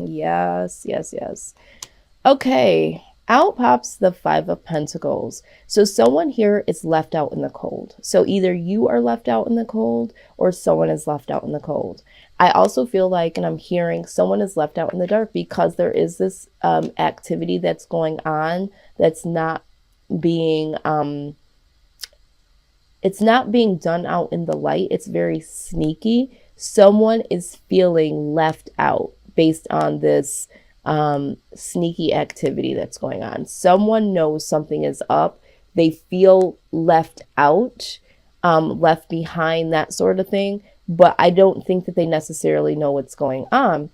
Yes, yes, yes. Okay, out pops the Five of Pentacles. So someone here is left out in the cold. So either you are left out in the cold or someone is left out in the cold. I also feel like, and I'm hearing, someone is left out in the dark because there is this activity that's going on that's not being it's not being done out in the light. It's very sneaky. Someone is feeling left out based on this sneaky activity that's going on. Someone knows something is up. They feel left out, left behind, that sort of thing. But I don't think that they necessarily know what's going on.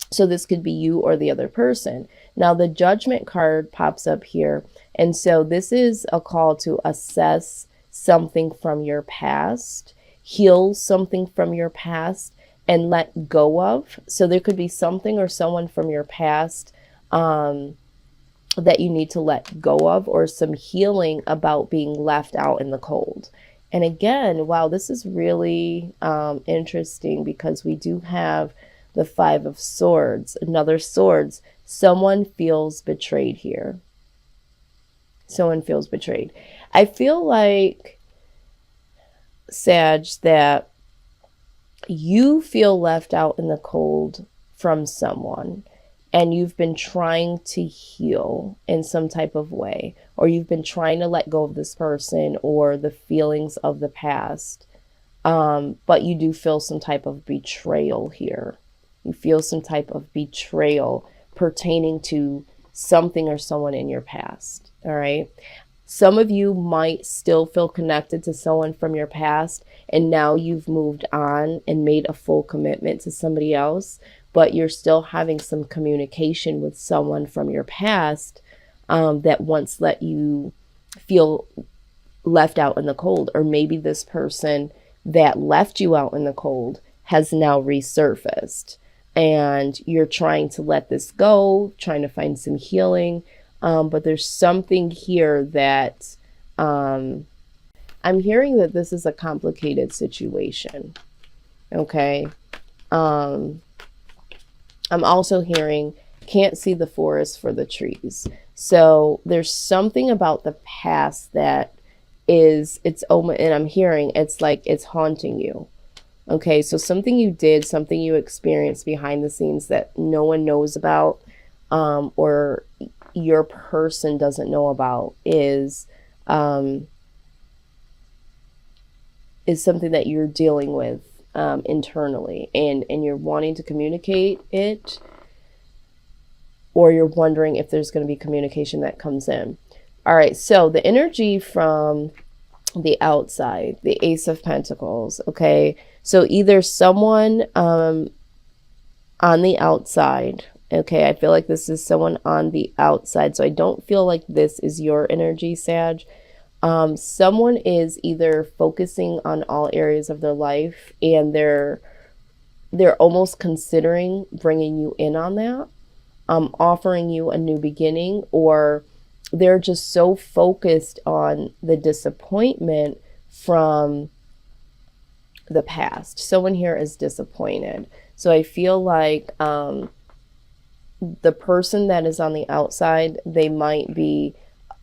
So this could be you or the other person. Now the Judgment card pops up here. And so this is a call to assess something from your past, heal something from your past, and let go of. So there could be something or someone from your past that you need to let go of, or some healing about being left out in the cold. And again, wow, this is really interesting because we do have the Five of Swords, another swords. Someone feels betrayed here. Someone feels betrayed. I feel like, Sag, that you feel left out in the cold from someone, and you've been trying to heal in some type of way, or you've been trying to let go of this person or the feelings of the past. But you do feel some type of betrayal here. You feel some type of betrayal pertaining to something or someone in your past. All right. Some of you might still feel connected to someone from your past, and now you've moved on and made a full commitment to somebody else, but you're still having some communication with someone from your past that once let you feel left out in the cold. Or maybe this person that left you out in the cold has now resurfaced, and you're trying to let this go, trying to find some healing. But there's something here that I'm hearing that this is a complicated situation. Okay. I'm also hearing can't see the forest for the trees. So there's something about the past that is, and I'm hearing it's like it's haunting you. Okay. So something you did, something you experienced behind the scenes that no one knows about, or your person doesn't know about, is something that you're dealing with internally, and you're wanting to communicate it, or you're wondering if there's going to be communication that comes in. All right, so the energy from the outside, the Ace of Pentacles. Okay, so either someone on the outside. Okay, I feel like this is someone on the outside. So I don't feel like this is your energy, Sag. Someone is either focusing on all areas of their life, and they're almost considering bringing you in on that, offering you a new beginning, or they're just so focused on the disappointment from the past. Someone here is disappointed. So I feel like the person that is on the outside, they might be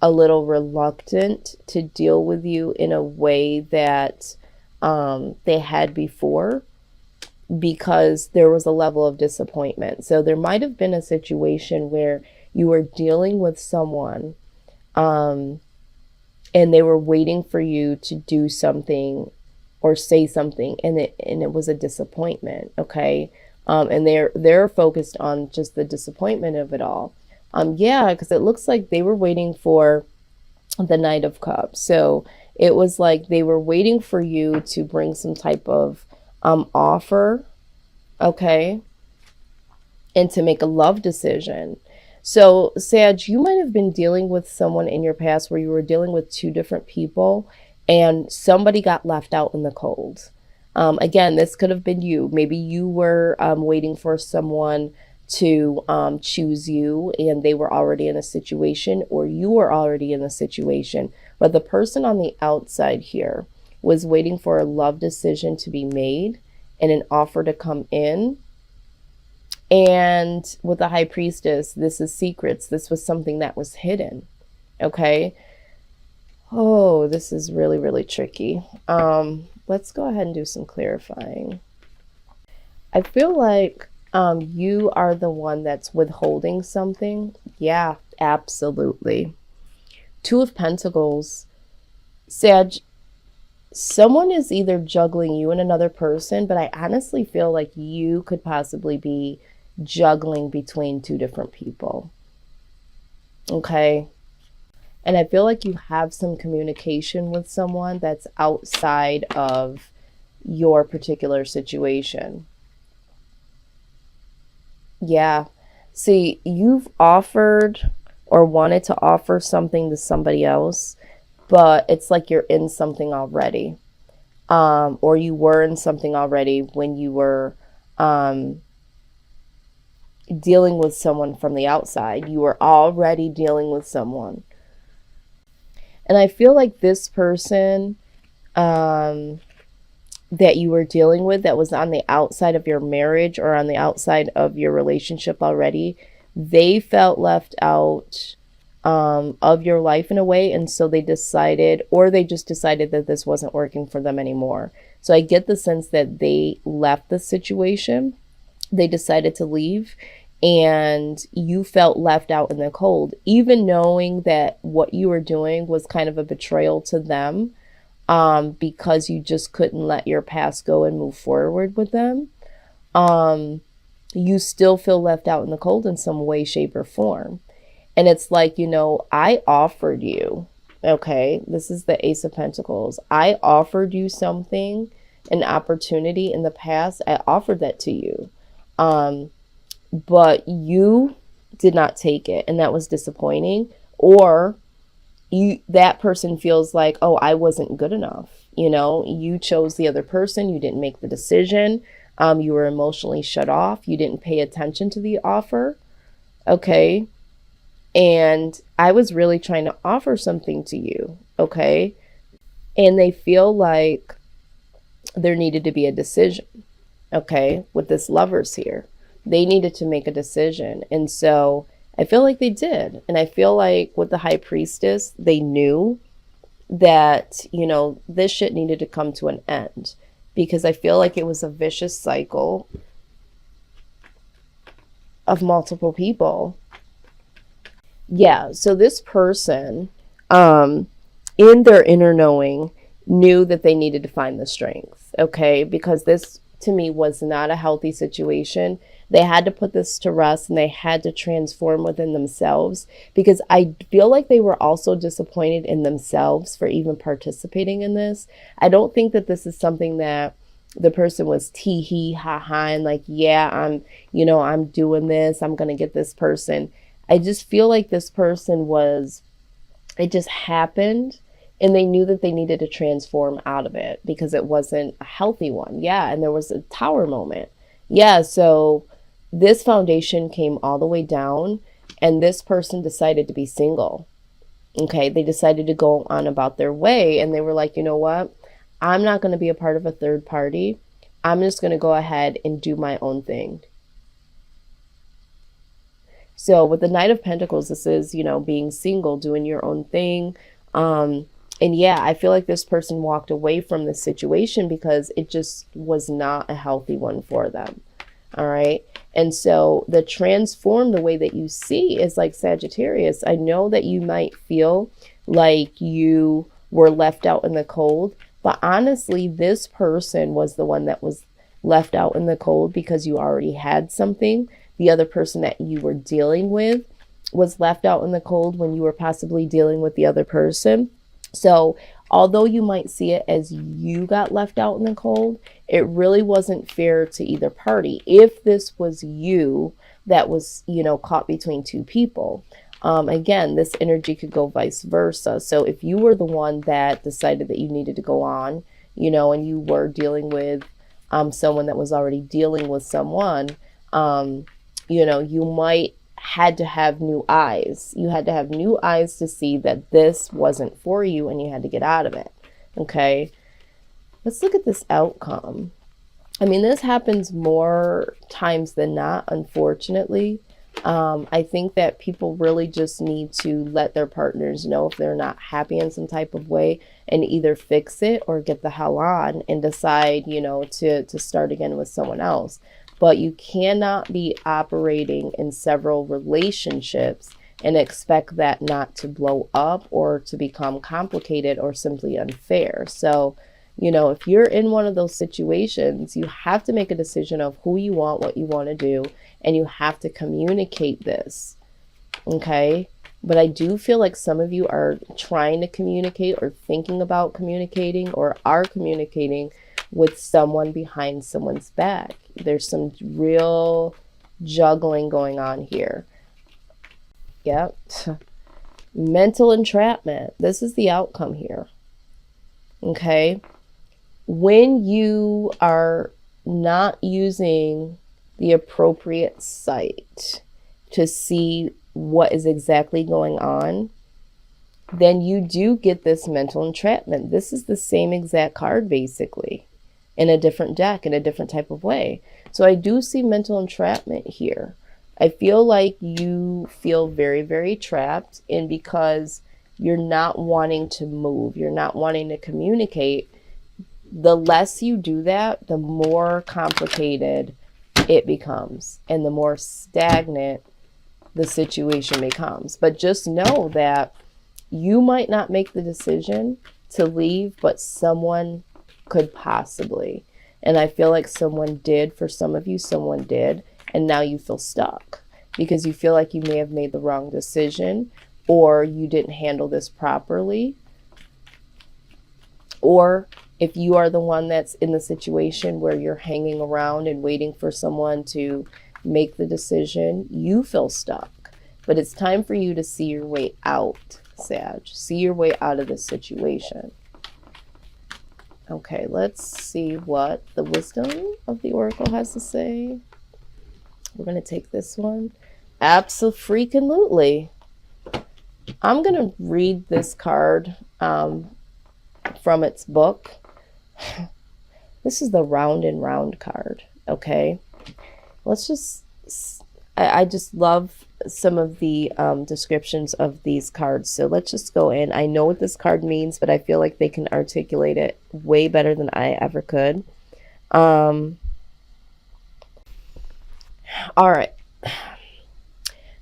a little reluctant to deal with you in a way that they had before, because there was a level of disappointment. So there might have been a situation where you were dealing with someone and they were waiting for you to do something or say something, and it was a disappointment. Okay. And they're focused on just the disappointment of it all. Yeah, because it looks like they were waiting for the Knight of Cups. So it was like they were waiting for you to bring some type of offer, okay, and to make a love decision. So Sag, you might have been dealing with someone in your past where you were dealing with two different people, and somebody got left out in the cold. Again, this could have been you. Maybe you were waiting for someone to choose you, and they were already in a situation, or you were already in a situation. But the person on the outside here was waiting for a love decision to be made and an offer to come in. And with the High Priestess, this is secrets. This was something that was hidden. Okay. Oh, this is really, really tricky. Let's go ahead and do some clarifying. I feel like you are the one that's withholding something. Yeah, absolutely. Two of Pentacles. Sag, someone is either juggling you and another person, but I honestly feel like you could possibly be juggling between two different people. Okay. And I feel like you have some communication with someone that's outside of your particular situation. Yeah. See, you've offered or wanted to offer something to somebody else, but it's like you're in something already. Or you were in something already when you were dealing with someone from the outside. You were already dealing with someone. And I feel like this person that you were dealing with that was on the outside of your marriage or on the outside of your relationship already, they felt left out of your life in a way. And so they decided, or they just decided that this wasn't working for them anymore. So I get the sense that they left the situation. They decided to leave, and you felt left out in the cold, even knowing that what you were doing was kind of a betrayal to them, because you just couldn't let your past go and move forward with them. You still feel left out in the cold in some way, shape, or form. And it's like, you know, I offered you, okay, this is the Ace of Pentacles. I offered you something, an opportunity in the past. I offered that to you. But you did not take it, and that was disappointing. Or that person feels like, oh, I wasn't good enough. You know, you chose the other person. You didn't make the decision. You were emotionally shut off. You didn't pay attention to the offer. Okay. And I was really trying to offer something to you. Okay. And they feel like there needed to be a decision. Okay. With this Lovers here, they needed to make a decision. And so I feel like they did. And I feel like with the High Priestess, they knew that, you know, this shit needed to come to an end, because I feel like it was a vicious cycle of multiple people. Yeah. So this person, in their inner knowing, knew that they needed to find the strength. Okay. Because this, to me, was not a healthy situation. They had to put this to rest, and they had to transform within themselves, because I feel like they were also disappointed in themselves for even participating in this. I don't think that this is something that the person was tee hee ha ha and like, yeah, I'm doing this. I'm going to get this person. I just feel like this person it just happened, and they knew that they needed to transform out of it because it wasn't a healthy one. Yeah. And there was a tower moment. Yeah. So this foundation came all the way down, and this person decided to be single. Okay. They decided to go on about their way, and they were like, you know what? I'm not going to be a part of a third party. I'm just going to go ahead and do my own thing. So with the Knight of Pentacles, this is, you know, being single, doing your own thing. And yeah, I feel like this person walked away from this situation because it just was not a healthy one for them. All right. And so the transform, the way that you see is like Sagittarius. I know that you might feel like you were left out in the cold, but honestly, this person was the one that was left out in the cold because you already had something. The other person that you were dealing with was left out in the cold when you were possibly dealing with the other person. So although you might see it as you got left out in the cold, it really wasn't fair to either party. If this was you that was, you know, caught between two people, again, this energy could go vice versa. So if you were the one that decided that you needed to go on, you know, and you were dealing with someone that was already dealing with someone, you know, you might had to have new eyes. You had to have new eyes to see that this wasn't for you, and you had to get out of it. Okay. Let's look at this outcome. I mean, this happens more times than not, unfortunately. I think that people really just need to let their partners know if they're not happy in some type of way and either fix it or get the hell on and decide, to start again with someone else. But you cannot be operating in several relationships and expect that not to blow up or to become complicated or simply unfair. So, if you're in one of those situations, you have to make a decision of who you want, what you want to do, and you have to communicate this. Okay? But I do feel like some of you are trying to communicate or thinking about communicating or are communicating with someone behind someone's back. There's some real juggling going on here. Yep. Mental entrapment. This is the outcome here. Okay? When you are not using the appropriate site to see what is exactly going on, then you do get this mental entrapment. This is the same exact card, basically, in a different deck, in a different type of way. So I do see mental entrapment here. I feel like you feel very, very trapped, and because you're not wanting to move, you're not wanting to communicate, the less you do that, the more complicated it becomes and the more stagnant the situation becomes. But just know that you might not make the decision to leave, but someone could possibly. And I feel like someone did. For some of you, someone did. And now you feel stuck because you feel like you may have made the wrong decision, or you didn't handle this properly, or if you are the one that's in the situation where you're hanging around and waiting for someone to make the decision, you feel stuck. But it's time for you to see your way out, Sag. See your way out of this situation. Okay, let's see what the wisdom of the Oracle has to say. We're going to take this one. Abso-freaking-lutely. I'm going to read this card from its book. This is the round and round card. Okay, let's just, I just love some of the descriptions of these cards. So let's just go in. I know what this card means, but I feel like they can articulate it way better than I ever could. All right.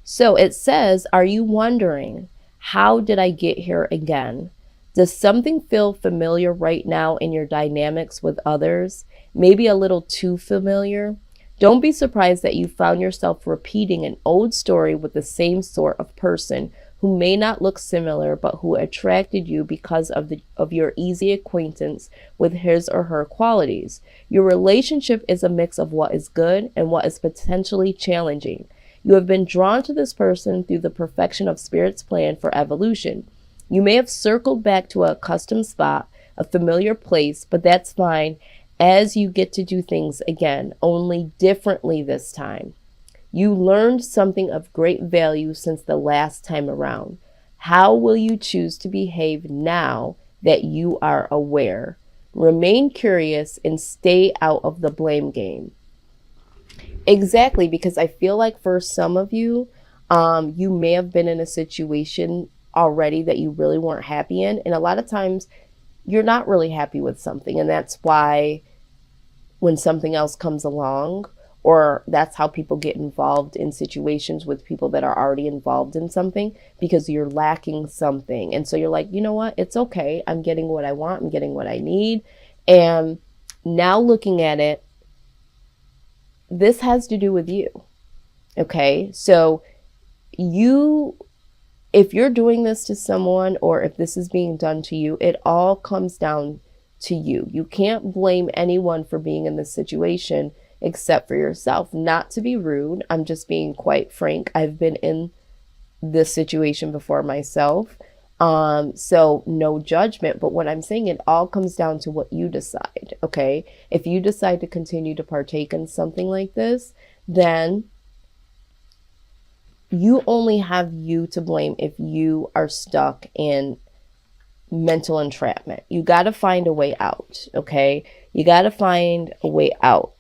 So it says, are you wondering, how did I get here again? Does something feel familiar right now in your dynamics with others? Maybe a little too familiar? Don't be surprised that you found yourself repeating an old story with the same sort of person who may not look similar, but who attracted you because of your easy acquaintance with his or her qualities. Your relationship is a mix of what is good and what is potentially challenging. You have been drawn to this person through the perfection of Spirit's plan for evolution. You may have circled back to a accustomed spot, a familiar place, but that's fine, as you get to do things again, only differently this time. You learned something of great value since the last time around. How will you choose to behave now that you are aware? Remain curious and stay out of the blame game. Exactly, because I feel like for some of you, you may have been in a situation already that you really weren't happy in. And a lot of times you're not really happy with something. And that's why when something else comes along, or that's how people get involved in situations with people that are already involved in something, because you're lacking something. And so you're like, you know what? It's okay. I'm getting what I want. I'm getting what I need. And now looking at it, this has to do with you. Okay. So if you're doing this to someone, or if this is being done to you, it all comes down to you. You can't blame anyone for being in this situation except for yourself. Not to be rude, I'm just being quite frank. I've been in this situation before myself. So no judgment, but what I'm saying, it all comes down to what you decide. Okay. If you decide to continue to partake in something like this, then you only have you to blame if you are stuck in mental entrapment. You got to find a way out. Okay. You got to find a way out.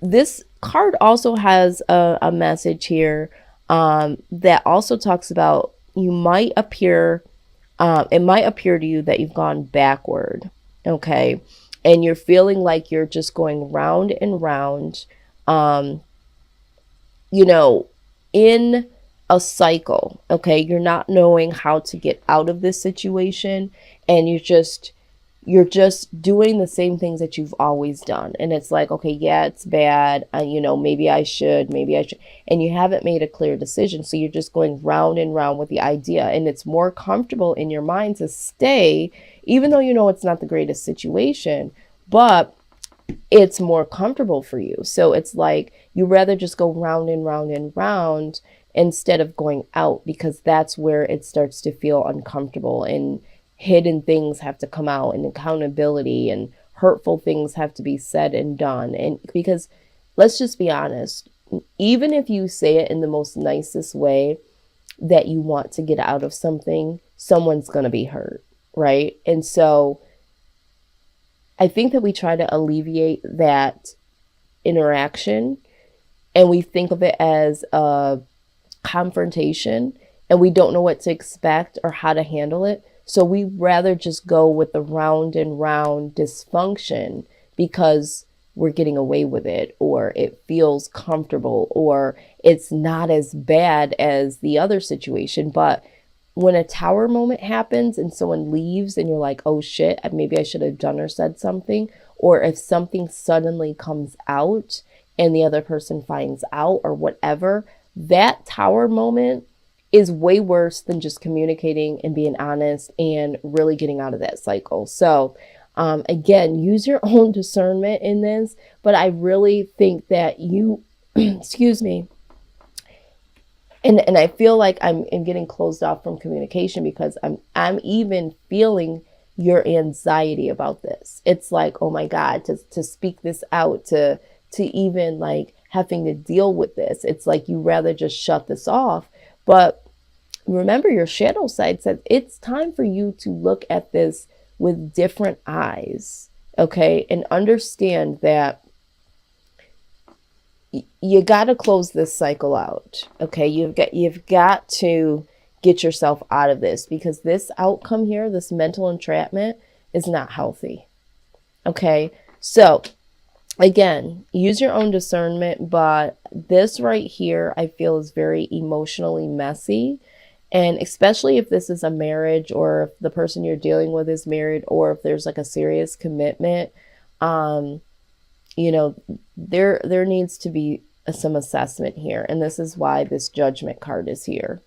This card also has a message here that also talks about you might appear, it might appear to you that you've gone backward, okay? And you're feeling like you're just going round and round, you know, in a cycle, okay? You're not knowing how to get out of this situation, and you're just doing the same things that you've always done. And it's like, okay, yeah, it's bad. You know, maybe I should. And you haven't made a clear decision. So you're just going round and round with the idea. And it's more comfortable in your mind to stay, even though you know it's not the greatest situation, but it's more comfortable for you. So it's like you rather just go round and round and round instead of going out, because that's where it starts to feel uncomfortable, and hidden things have to come out, and accountability and hurtful things have to be said and done. And because let's just be honest, even if you say it in the most nicest way that you want to get out of something, someone's going to be hurt, right? And so I think that we try to alleviate that interaction, and we think of it as a confrontation, and we don't know what to expect or how to handle it. So we rather just go with the round and round dysfunction because we're getting away with it, or it feels comfortable, or it's not as bad as the other situation. But when a tower moment happens and someone leaves and you're like, oh shit, maybe I should have done or said something, or if something suddenly comes out and the other person finds out or whatever, that tower moment is way worse than just communicating and being honest and really getting out of that cycle. So again, use your own discernment in this, but I really think that you, excuse me, and I feel like I'm getting closed off from communication because I'm even feeling your anxiety about this. It's like, oh my God, to speak this out, to even like having to deal with this. It's like you rather just shut this off. But remember, your shadow side says it's time for you to look at this with different eyes, okay? And understand that you got to close this cycle out, okay? You've got to get yourself out of this, because this outcome here, this mental entrapment, is not healthy, okay? So again, use your own discernment, but this right here, I feel, is very emotionally messy. And especially if this is a marriage, or if the person you're dealing with is married, or if there's like a serious commitment, you know, there needs to be some assessment here. And this is why this Judgment card is here.